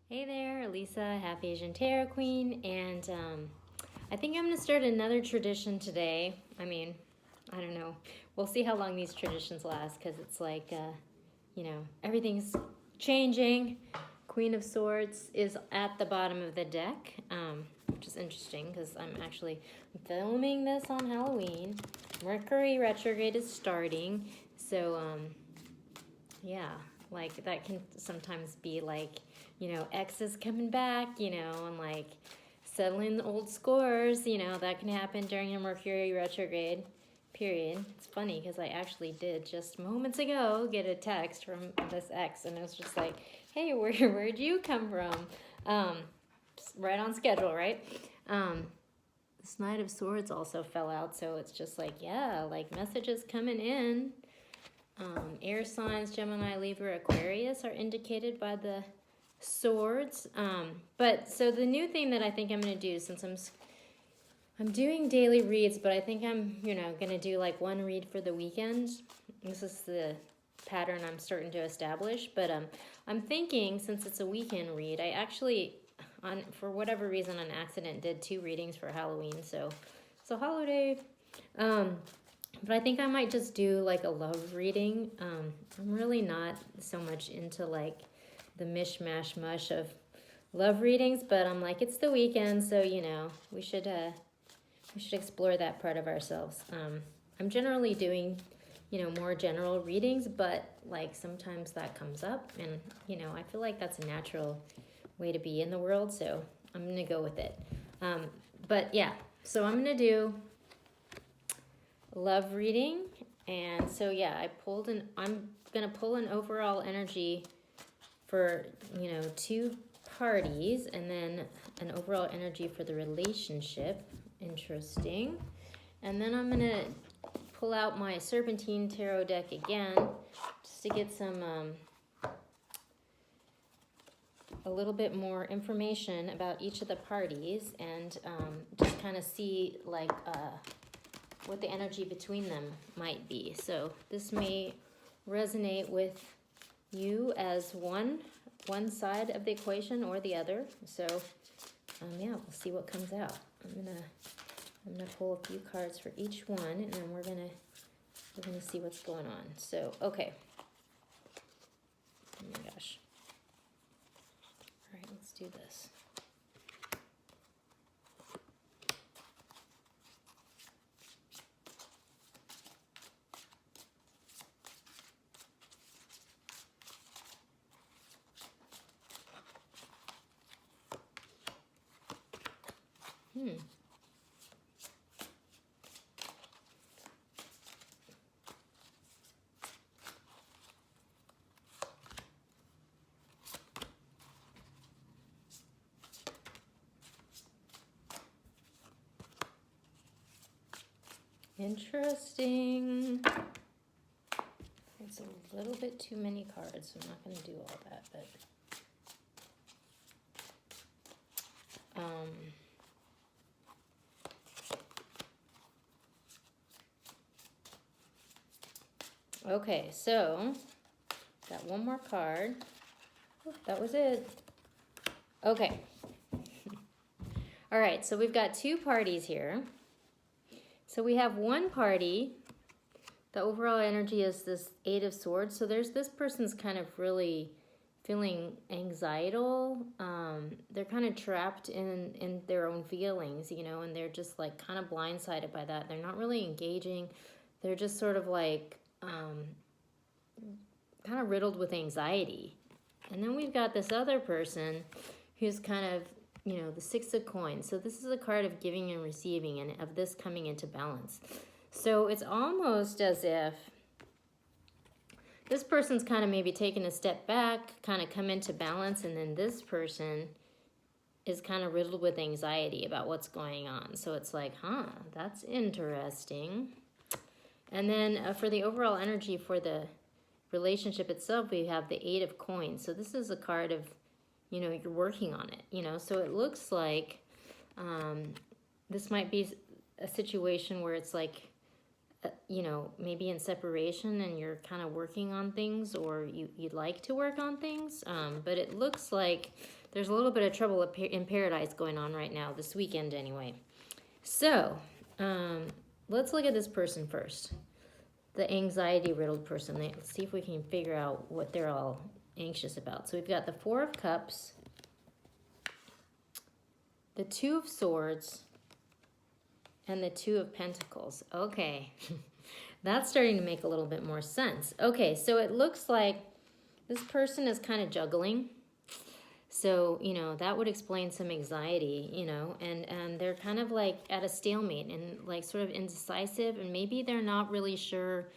Hey there, Lisa, Half Asian Tarot Queen, and I think I'm going to start another tradition today. I don't know. We'll see how long these traditions last because it's like, everything's changing. Queen of Swords is at the bottom of the deck, which is interesting because I'm actually filming this on Halloween. Mercury retrograde is starting, so yeah, like that can sometimes be like, exes coming back, and like settling the old scores, that can happen during a Mercury retrograde period. It's funny because I actually did just moments ago get a text from this ex, and it was just like, hey, where'd you come from? Just right on schedule, right? This Knight of Swords also fell out, so it's just like, yeah, like messages coming in. Air signs, Gemini, Libra, Aquarius are indicated by the swords. But so the new thing that I think I'm going to do, since I'm doing daily reads, but I think I'm, going to do like one read for the weekend. This is the pattern I'm starting to establish. But I'm thinking, since it's a weekend read, I actually, for whatever reason, on accident, did 2 readings for Halloween. So it's a holiday. But I think I might just do like a love reading. I'm really not so much into like the mishmash mush of love readings, but I'm like, it's the weekend, so we should explore that part of ourselves. I'm generally doing more general readings, but like sometimes that comes up, and I feel like that's a natural way to be in the world, so I'm gonna go with it. But yeah, so I'm gonna do love reading, and so yeah, I'm gonna pull an overall energy for 2 parties, and then an overall energy for the relationship. Interesting. And then I'm gonna pull out my Serpentine Tarot deck again just to get some a little bit more information about each of the parties, and just kind of see like what the energy between them might be. So this may resonate with you as one side of the equation or the other. So yeah, we'll see what comes out. I'm gonna pull a few cards for each one, and then we're gonna see what's going on. So okay. Oh my gosh. All right, let's do this. Interesting. It's a little bit too many cards, so I'm not going to do all that, but okay, so got one more card. Oh, that was it. Okay. All right, so we've got 2 parties here. So we have one party. The overall energy is this 8 of Swords. So there's this person's kind of really feeling anxietal. They're kind of trapped in their own feelings, and they're just like kind of blindsided by that. They're not really engaging. They're just sort of like kind of riddled with anxiety. And then we've got this other person who's kind of, the 6 of Coins. So this is a card of giving and receiving, and of this coming into balance. So it's almost as if this person's kind of maybe taken a step back, kind of come into balance, and then this person is kind of riddled with anxiety about what's going on. So it's like, that's interesting. And then for the overall energy for the relationship itself, we have the 8 of Coins. So this is a card of, you're working on it, So it looks like this might be a situation where it's like, maybe in separation and you're kind of working on things, or you'd like to work on things. But it looks like there's a little bit of trouble in paradise going on right now, this weekend anyway. So, let's look at this person first. The anxiety-riddled person. Let's see if we can figure out what they're all anxious about. So we've got the Four of Cups, the Two of Swords, and the Two of Pentacles. Okay, that's starting to make a little bit more sense. Okay, so it looks like this person is kind of juggling. So, you know, that would explain some anxiety, you know, and they're kind of like at a stalemate and like sort of indecisive, and maybe they're not really sure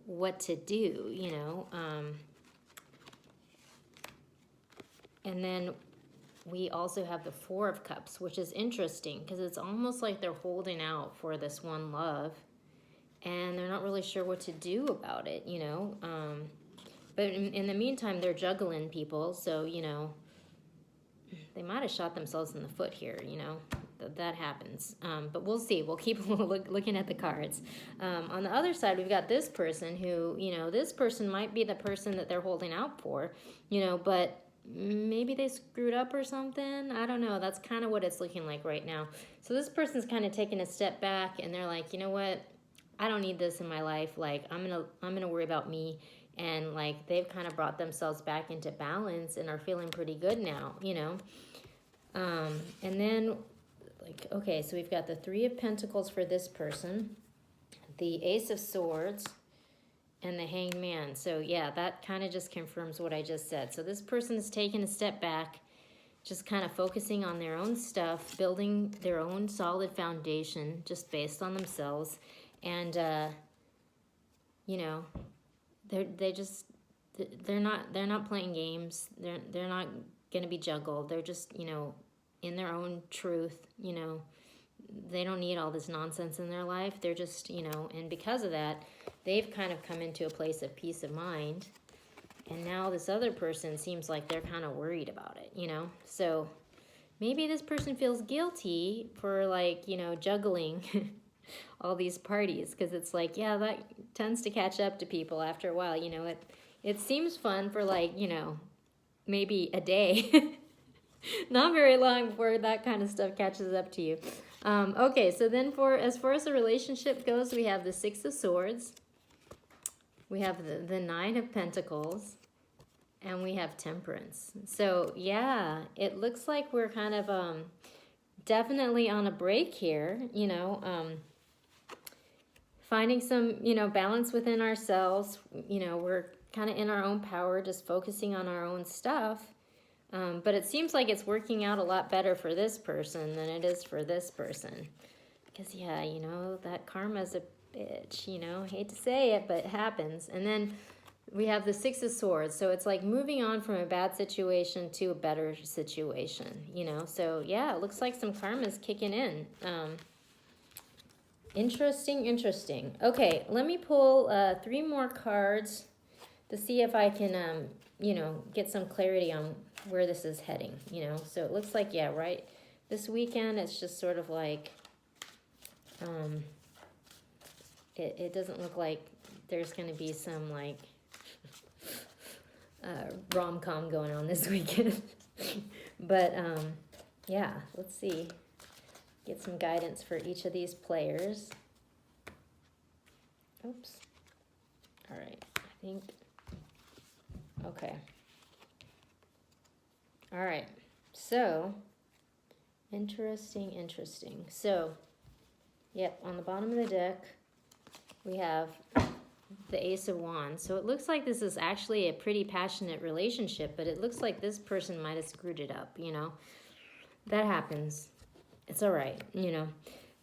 what to do, you know. And then we also have the Four of Cups, which is interesting because it's almost like they're holding out for this one love and they're not really sure what to do about it, you know. But in the meantime, they're juggling people, so, you know, they might have shot themselves in the foot here, you know. That happens. But we'll see. We'll keep looking at the cards. On the other side, we've got this person who, you know, this person might be the person that they're holding out for, you know, but maybe they screwed up or something. I don't know. That's kind of what it's looking like right now. So this person's kind of taking a step back and they're like, you know what? I don't need this in my life. Like, I'm gonna worry about me. And like they've kind of brought themselves back into balance and are feeling pretty good now, you know. And then, like, okay, so we've got the Three of Pentacles for this person, the Ace of Swords, and the Hanged Man. So yeah, that kind of just confirms what I just said. So this person is taking a step back, just kind of focusing on their own stuff, building their own solid foundation just based on themselves. And, you know, they're not playing games. They're not going to be juggled. They're just, you know, in their own truth, you know. They don't need all this nonsense in their life. They're just, you know, and because of that, they've kind of come into a place of peace of mind. And now this other person seems like they're kind of worried about it, you know. So maybe this person feels guilty for, like, you know, juggling all these parties, because it's like, yeah, that tends to catch up to people after a while, you know. It seems fun for, like, you know, maybe a day. Not very long before that kind of stuff catches up to you. Okay, so then as far as the relationship goes, we have the Six of Swords, we have the Nine of Pentacles, and we have Temperance. So yeah, it looks like we're kind of definitely on a break here, you know, finding some, you know, balance within ourselves. You know, we're kind of in our own power, just focusing on our own stuff. But it seems like it's working out a lot better for this person than it is for this person. Because, yeah, you know, that karma's a bitch, you know. Hate to say it, but it happens. And then we have the Six of Swords. So it's like moving on from a bad situation to a better situation, you know. So, yeah, it looks like some karma's kicking in. Interesting. Okay, let me pull 3 more cards to see if I can, you know, get some clarity on where this is heading, you know. So it looks like, yeah, right, this weekend it's just sort of like, it doesn't look like there's going to be some, like, rom-com going on this weekend. But, yeah, let's see. Get some guidance for each of these players. Oops. All right, I think, okay. All right, so, interesting. So, yep, on the bottom of the deck, we have the Ace of Wands. So it looks like this is actually a pretty passionate relationship, but it looks like this person might have screwed it up, you know. That happens. It's all right, you know.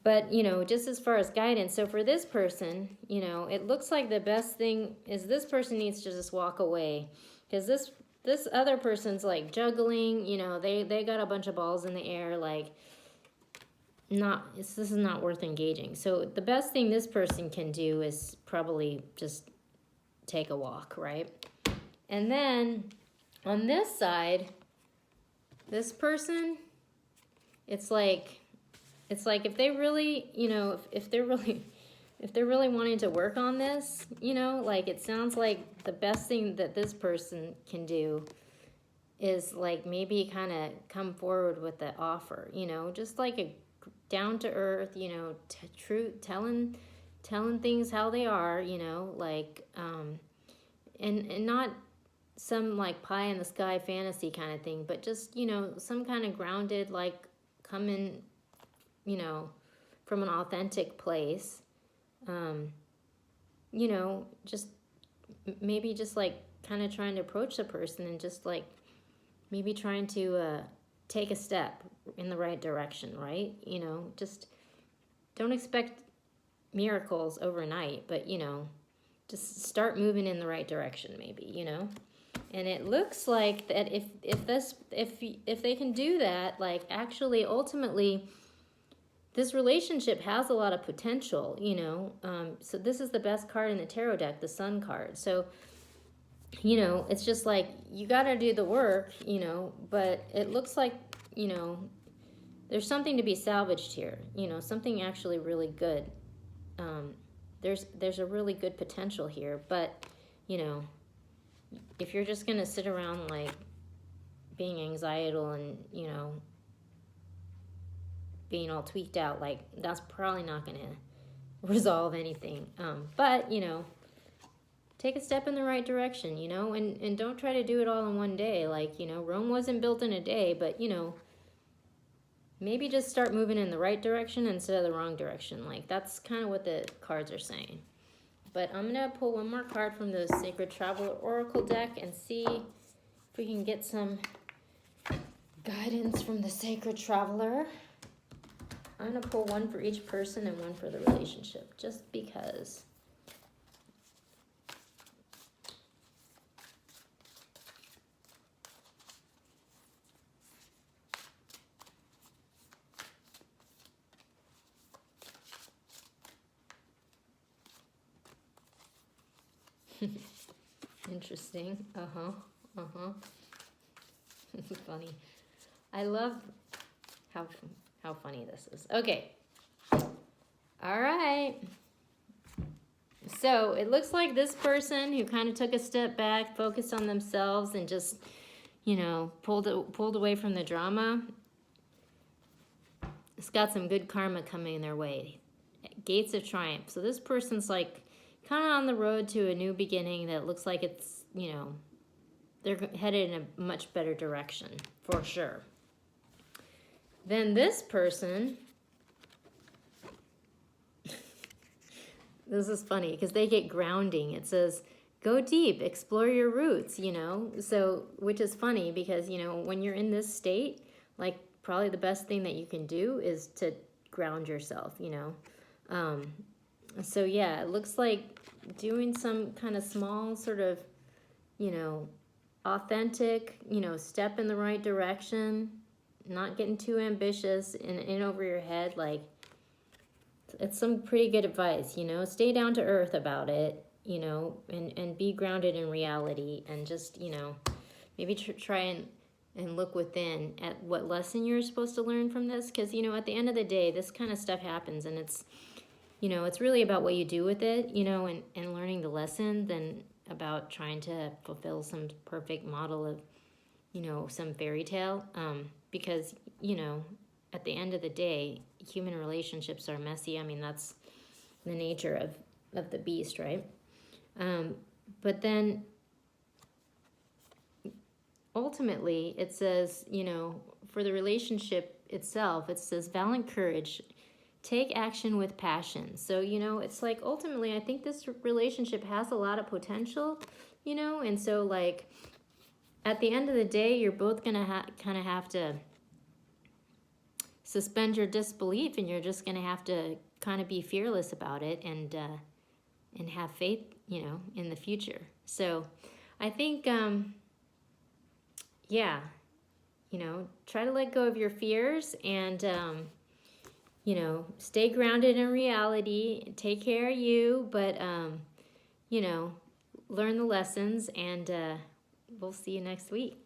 But, you know, just as far as guidance, so for this person, you know, it looks like the best thing is this person needs to just walk away. Because this other person's, like, juggling, you know, they got a bunch of balls in the air, like, this is not worth engaging. So the best thing this person can do is probably just take a walk, right? And then on this side, this person, it's like if they really, you know, if they're really wanting to work on this, you know, like, it sounds like the best thing that this person can do is like maybe kind of come forward with the offer, you know, just like a down to earth, you know, true telling things how they are, you know, like and not some like pie in the sky fantasy kind of thing, but just, you know, some kind of grounded, like coming, you know, from an authentic place. You know, just maybe just like kind of trying to approach the person and just like maybe trying to take a step in the right direction, right? You know, just don't expect miracles overnight, but, you know, just start moving in the right direction, maybe, you know. And it looks like that if they can do that, like actually ultimately this relationship has a lot of potential, you know. So this is the best card in the tarot deck, the Sun card. So, you know, it's just like you got to do the work, you know, but it looks like, you know, there's something to be salvaged here, you know, something actually really good. There's a really good potential here, but, you know, if you're just going to sit around like being anxietal and, you know, being all tweaked out, like that's probably not going to resolve anything. But, you know, take a step in the right direction, you know, and don't try to do it all in one day. Like, you know, Rome wasn't built in a day, but, you know, maybe just start moving in the right direction instead of the wrong direction. Like, that's kind of what the cards are saying. But I'm going to pull one more card from the Sacred Traveler Oracle deck and see if we can get some guidance from the Sacred Traveler. I'm going to pull one for each person and one for the relationship, just because. Interesting. Funny. I love how funny this is. Okay. All right. So it looks like this person who kind of took a step back, focused on themselves, and just, you know, pulled away from the drama. It's got some good karma coming their way. Gates of Triumph. So this person's like kind of on the road to a new beginning that looks like it's, you know, they're headed in a much better direction, for sure. Then this person, this is funny because they get grounding. It says, go deep, explore your roots, you know. So, which is funny because, you know, when you're in this state, like probably the best thing that you can do is to ground yourself, you know. So yeah, it looks like doing some kind of small sort of, you know, authentic, you know, step in the right direction, not getting too ambitious and in over your head. Like, it's some pretty good advice, you know. Stay down to earth about it, you know, and be grounded in reality, and just, you know, maybe try and look within at what lesson you're supposed to learn from this, because, you know, at the end of the day, this kind of stuff happens, and it's, you know, it's really about what you do with it, you know, and learning the lesson than about trying to fulfill some perfect model of, you know, some fairy tale. Because, you know, at the end of the day, human relationships are messy. I mean, that's the nature of the beast, right? But then ultimately it says, you know, for the relationship itself, it says valiant courage, take action with passion. So, you know, it's like ultimately I think this relationship has a lot of potential, you know, and so like at the end of the day, you're both going to kind of have to suspend your disbelief, and you're just going to have to kind of be fearless about it and have faith, you know, in the future. So I think, yeah, you know, try to let go of your fears and, you know, stay grounded in reality, take care of you, but, you know, learn the lessons, and we'll see you next week.